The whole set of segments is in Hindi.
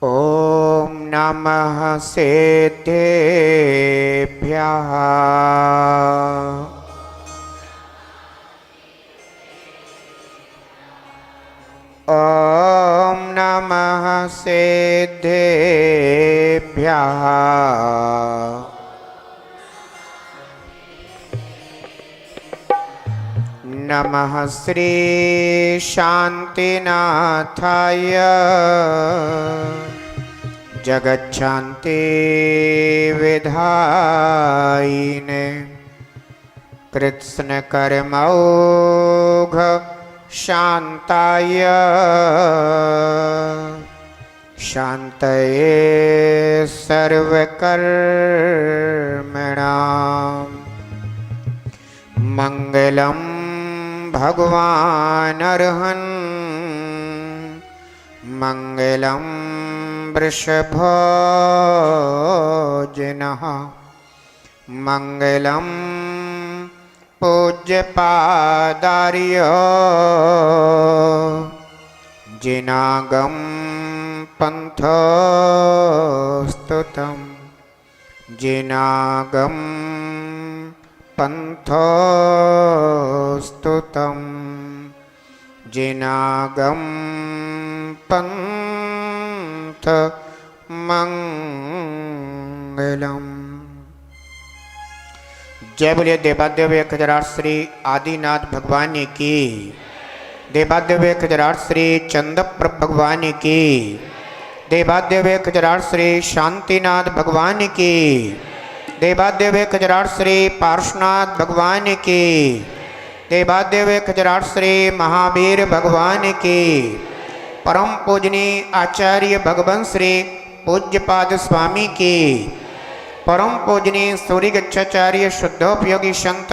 ॐ नमः सिद्धेभ्यः। ॐ नमः सिद्धेभ्यः। नमः श्री शांतिनाथाय जगच्छांति विधायिने कृत्स्न कर्मौघ शांताय शांतये सर्वकर्मणां मंगलम भगवान अर्हन् मंगलम वृषभोजनः मंगलम पूज्यपादार्य जिनागम पंथस्तुतं जिनागम पंथस्तुतं जिनागम पंथ मंगलम। जय बोलिए देवादेव खजराट श्री आदिनाथ भगवान की, देवादेव खजराट श्री चंद्रप्रभ भगवान की, देवादेव खजराट श्री शांतिनाथ भगवान की, देवादेव खजराट श्री पार्श्वनाथ भगवान की, देवादेव खजराट श्री महावीर भगवान की, परम पूजनीय आचार्य भगवान श्री पूज्यपाद स्वामी की, परम पूजनीय सूर्य गच्छाचार्य शुद्धोपयोगी संत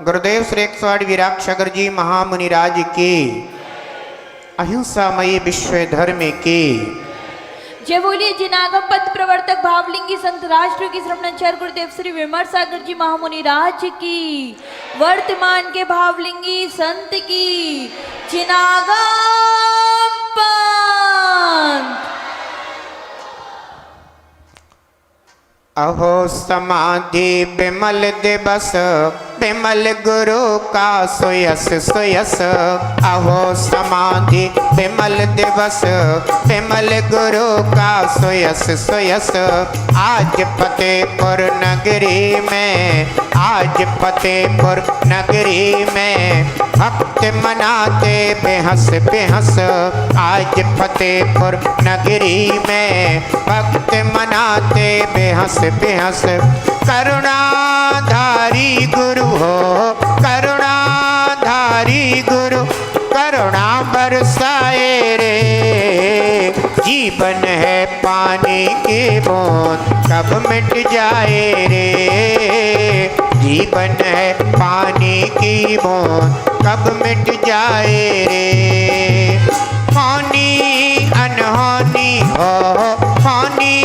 गुरुदेव श्री 108 वीराक्षगर जी महामुनिराज की, अहिंसामयी विश्व धर्म की। जय बोलिए जिनागम पद प्रवर्तक भावलिंगी संत राष्ट्र की श्रवणाचार्य गुरुदेव श्री विमर सागर जी महामुनि राज की, वर्तमान के भावलिंगी संत की जिनागम पंथ। अहो समाधि बिमल दिवस बिमल गुरु का सोयस सोयस। अहो समाधि बिमल दिवस बिमल गुरु का सोयस सोयस। आज फतेहपुर नगरी में, आज फतेहपुर नगरी में भक्त मनाते बेहस बेहस। आज फतेहपुर नगरी में भक्त मनाते बेहस बेहस। करुणाधारी गुरु हो, करुणाधारी गुरु करुणा बरसाए रे। जीवन है पानी की बूंद कब मिट जाए रे। जीवन है पानी की बूंद कब मिट जाए रे। होनी अनहोनी हो, होनी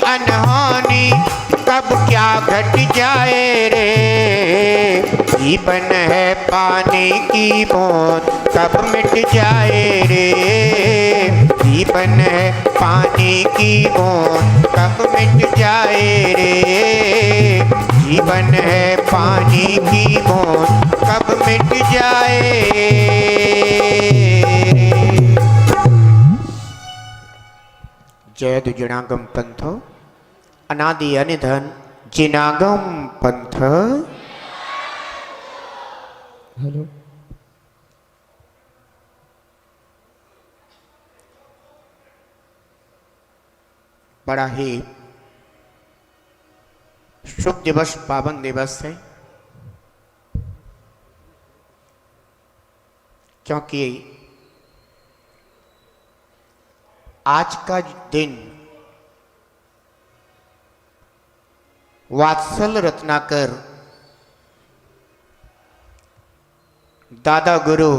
अनहोनी कब क्या घट जाए रे। जीवन है पानी की बूंद कब मिट जाए रे। जीवन है पानी की बूंद कब मिट जाए रे। जीवन है पानी की बूंद कब मिट जाए रे। जय जिनागम पंथ अनादि अनिधन जिनागम पंथ। हेलो, बड़ा ही शुभ दिवस, पावन दिवस है, क्योंकि आज का दिन वात्सल रत्नाकर दादा गुरु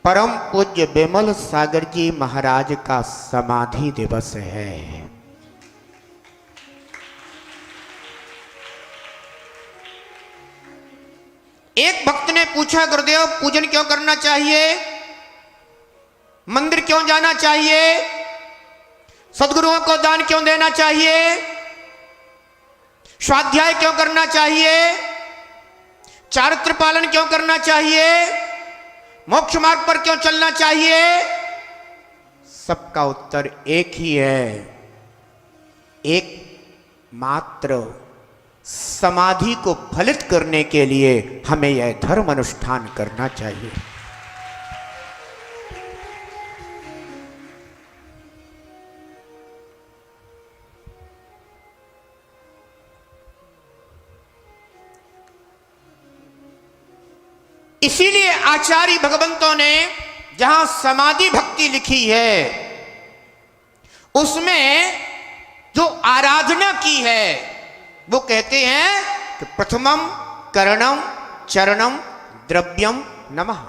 परम पूज्य बिमल सागर जी महाराज का समाधि दिवस है। एक भक्त ने पूछा, गुरुदेव पूजन क्यों करना चाहिए? मंदिर क्यों जाना चाहिए, सदगुरुओं को दान क्यों देना चाहिए, स्वाध्याय क्यों करना चाहिए, चारित्र पालन क्यों करना चाहिए, मोक्ष मार्ग पर क्यों चलना चाहिए, सबका उत्तर एक ही है। एक मात्र समाधि को फलित करने के लिए हमें यह धर्म अनुष्ठान करना चाहिए। इसीलिए आचार्य भगवंतों ने जहां समाधि भक्ति लिखी है उसमें जो आराधना की है वो कहते हैं कि प्रथमम करणम चरणम द्रव्यम नमः।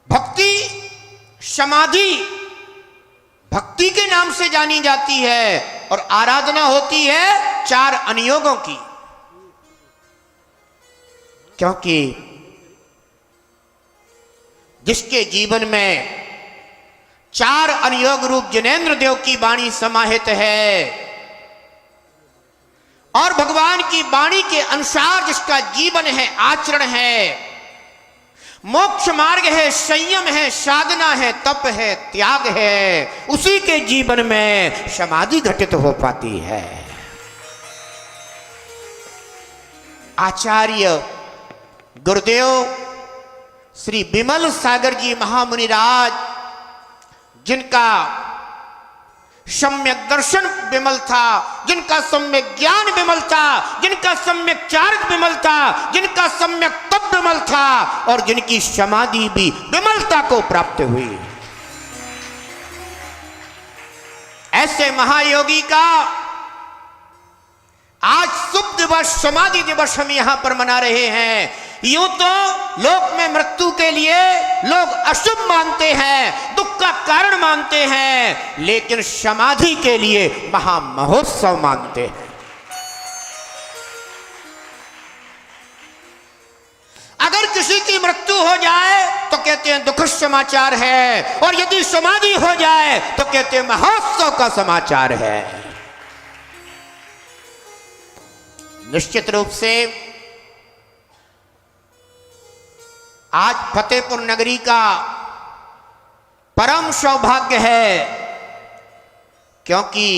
भक्ति समाधि भक्ति के नाम से जानी जाती है और आराधना होती है चार अनुयोगों की। क्योंकि जिसके जीवन में चार अनुयोग रूप जिनेन्द्र देव की वाणी समाहित है और भगवान की वाणी के अनुसार जिसका जीवन है, आचरण है, मोक्ष मार्ग है, संयम है, साधना है, तप है, त्याग है, उसी के जीवन में समाधि घटित हो पाती है। आचार्य गुरुदेव श्री विमल सागर जी महामुनिराज, जिनका सम्यक दर्शन विमल था, जिनका सम्यक ज्ञान विमल था, जिनका सम्यक चारित्र विमल था, जिनका सम्यक तप विमल था और जिनकी समाधि भी विमलता को प्राप्त हुई, ऐसे महायोगी का आज शुभ दिवस समाधि दिवस हम यहां पर मना रहे हैं। यूं तो लोक में मृत्यु के लिए लोग अशुभ मानते हैं, दुख का कारण मानते हैं, लेकिन समाधि के लिए महामहोत्सव मानते हैं। अगर किसी की मृत्यु हो जाए तो कहते हैं दुखद समाचार है, और यदि समाधि हो जाए तो कहते हैं महोत्सव का समाचार है। निश्चित रूप से आज फतेहपुर नगरी का परम सौभाग्य है, क्योंकि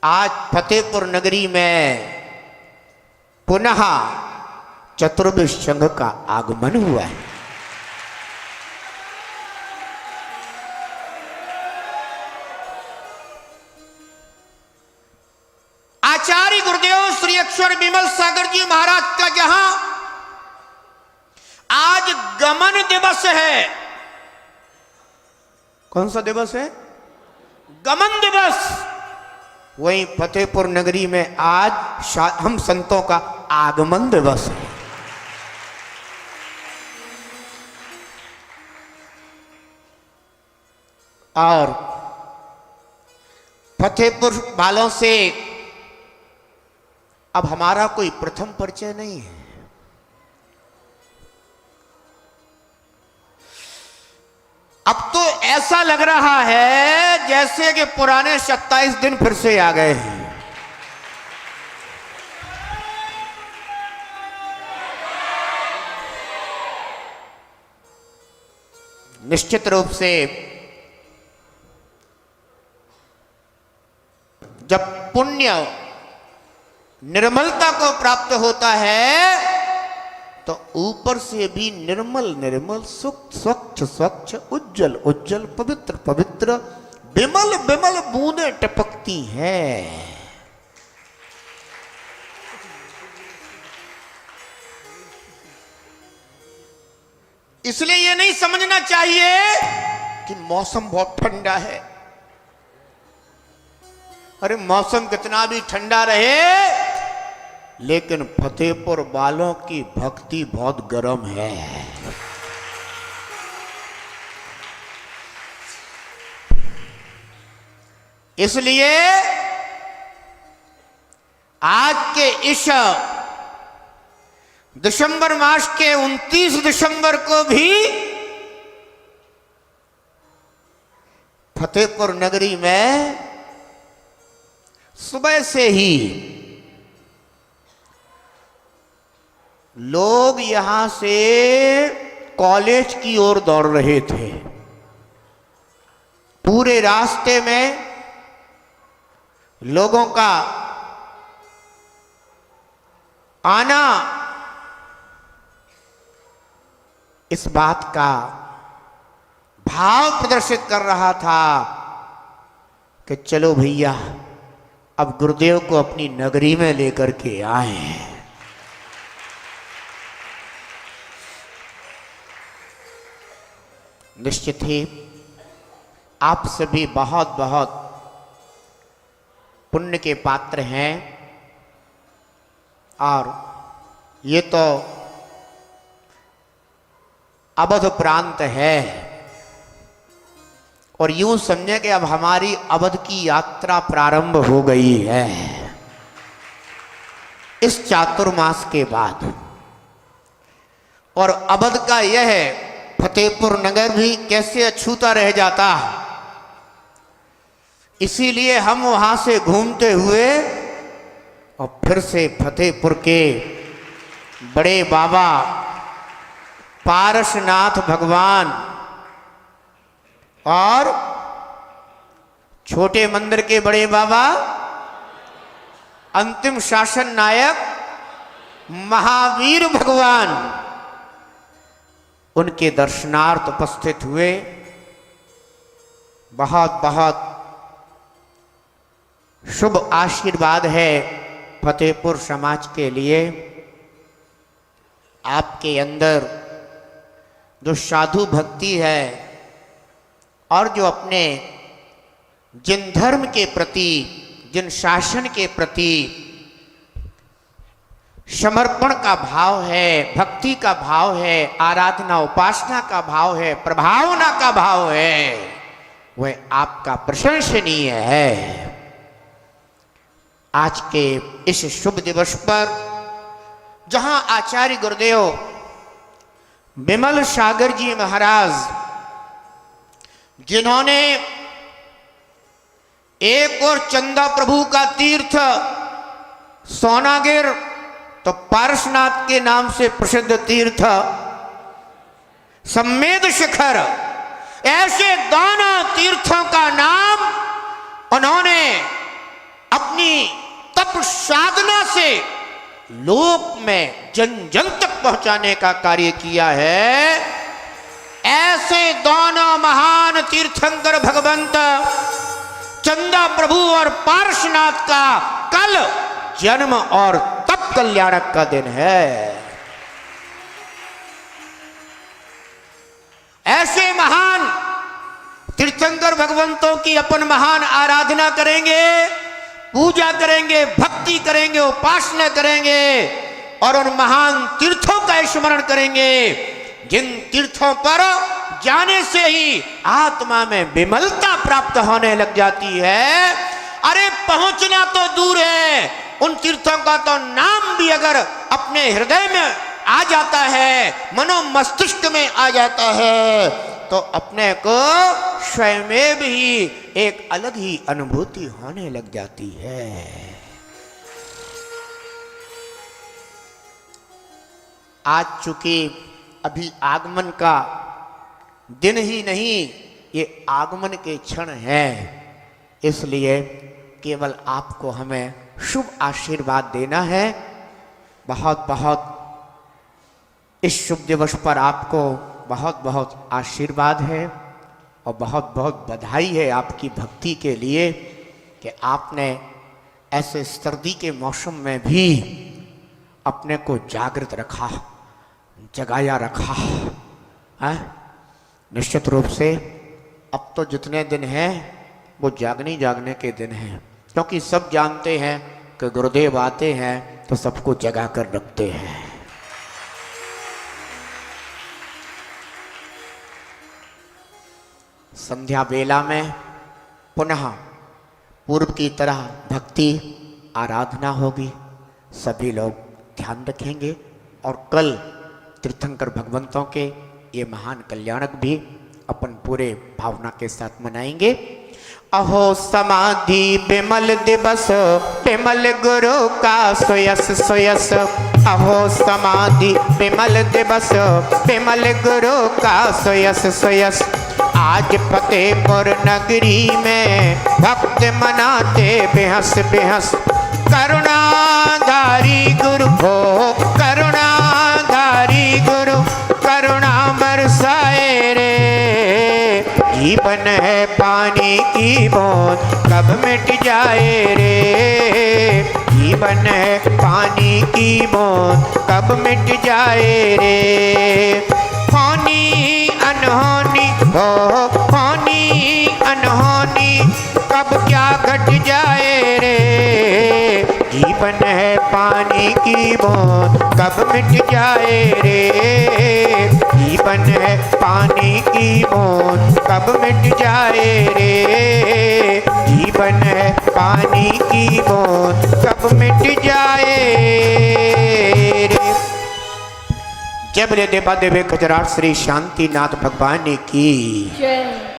आज फतेहपुर नगरी में पुनः चतुर्विश संघ का आगमन हुआ है। आचार्य गुरुदेव श्री अक्षर विमल सागर जी महाराज का जहां आज गमन दिवस है। कौन सा दिवस है? गमन दिवस। वहीं फतेहपुर नगरी में आज हम संतों का आगमन दिवस है। और फतेहपुर वालों से अब हमारा कोई प्रथम परिचय नहीं है। अब तो ऐसा लग रहा है जैसे कि पुराने 27 दिन फिर से आ गए हैं। निश्चित रूप से जब पुण्य निर्मलता को प्राप्त होता है तो ऊपर से भी निर्मल निर्मल, स्वच्छ स्वच्छ, उज्जवल उज्जवल, पवित्र पवित्र, विमल विमल बूंदें टपकती हैं। इसलिए यह नहीं समझना चाहिए कि मौसम बहुत ठंडा है। अरे मौसम कितना भी ठंडा रहे, लेकिन फतेहपुर वालों की भक्ति बहुत गर्म है। इसलिए आज के इस दिसंबर मास के 29 दिसंबर को भी फतेहपुर नगरी में सुबह से ही लोग यहां से कॉलेज की ओर दौड़ रहे थे। पूरे रास्ते में लोगों का आना इस बात का भाव प्रदर्शित कर रहा था कि चलो भैया अब गुरुदेव को अपनी नगरी में लेकर के आए। निश्चित ही आप सभी बहुत बहुत पुण्य के पात्र हैं और ये तो अवध प्रांत है और यूं समझे कि अब हमारी अवध की यात्रा प्रारंभ हो गई है इस चातुर्मास के बाद। और अवध का यह फतेहपुर नगर भी कैसे अछूता रह जाता, इसीलिए हम वहां से घूमते हुए और फिर से फतेहपुर के बड़े बाबा पारसनाथ भगवान और छोटे मंदिर के बड़े बाबा अंतिम शासन नायक महावीर भगवान, उनके दर्शनार्थ उपस्थित हुए। बहुत बहुत शुभ आशीर्वाद है फतेहपुर समाज के लिए। आपके अंदर जो साधु भक्ति है और जो अपने जिन धर्म के प्रति, जिन शासन के प्रति समर्पण का भाव है, भक्ति का भाव है, आराधना उपासना का भाव है, प्रभावना का भाव है, वह आपका प्रशंसनीय है। आज के इस शुभ दिवस पर जहां आचार्य गुरुदेव विमल सागर जी महाराज, जिन्होंने एक और चंदा प्रभु का तीर्थ सोनागिर तो पारसनाथ के नाम से प्रसिद्ध तीर्थ, सम्मेद शिखर, ऐसे दोनों तीर्थों का नाम उन्होंने अपनी तप साधना से लोक में जन जन तक पहुंचाने का कार्य किया है। ऐसे दोनों महान तीर्थंकर भगवंत चंदा प्रभु और पारसनाथ का कल जन्म और तप कल्याणक का दिन है। ऐसे महान तीर्थंकर भगवंतों की अपन महान आराधना करेंगे, पूजा करेंगे, भक्ति करेंगे, उपासना करेंगे और उन महान तीर्थों का स्मरण करेंगे जिन तीर्थों पर जाने से ही आत्मा में विमलता प्राप्त होने लग जाती है। अरे पहुंचना तो दूर है, उन तीर्थों का तो नाम भी अगर अपने हृदय में आ जाता है, मनो मस्तिष्क में आ जाता है, तो अपने को स्वयं ही एक अलग ही अनुभूति होने लग जाती है। आज चूंकि अभी आगमन का दिन ही नहीं, ये आगमन के क्षण है, इसलिए केवल आपको हमें शुभ आशीर्वाद देना है। बहुत बहुत इस शुभ दिवस पर आपको बहुत बहुत आशीर्वाद है और बहुत बहुत बधाई है आपकी भक्ति के लिए कि आपने ऐसे सर्दी के मौसम में भी अपने को जागृत रखा, जगाया रखा है। निश्चित रूप से अब तो जितने दिन हैं वो जागने के दिन हैं, क्योंकि सब जानते हैं कि गुरुदेव आते हैं तो सबको जगा कर रखते हैं। संध्या बेला में पुनः पूर्व की तरह भक्ति आराधना होगी, सभी लोग ध्यान रखेंगे और कल तीर्थंकर भगवंतों के ये महान कल्याणक भी अपन पूरे भावना के साथ मनाएंगे। अहो समाधि बिमल दिवस बिमल गुरु का सोयस सोयस। अहो समाधि बिमल दिवस बिमल गुरु का सोयस सोयस। आज फतेहपुर नगरी में भक्त मनाते बेहस बेहस। करुणाधारी गुरु हो करुणाधारी गुरु करुणा बरसाए रे। जीवन है पानी की बूंद कब मिट जाए रे। जीवन है पानी की बूंद कब मिट जाए रे। होनी अनहोनी हो होनी अनहोनी कब क्या घट जाए रे। जीवन है पानी की बूंद कब मिट जाए रे। जीवन है पानी की बूंद कब मिट जाए रे। जीवन है पानी की बूंद कब मिट जाए रे। जय बोले देवादेव खजराट श्री शांतिनाथ भगवान की जय।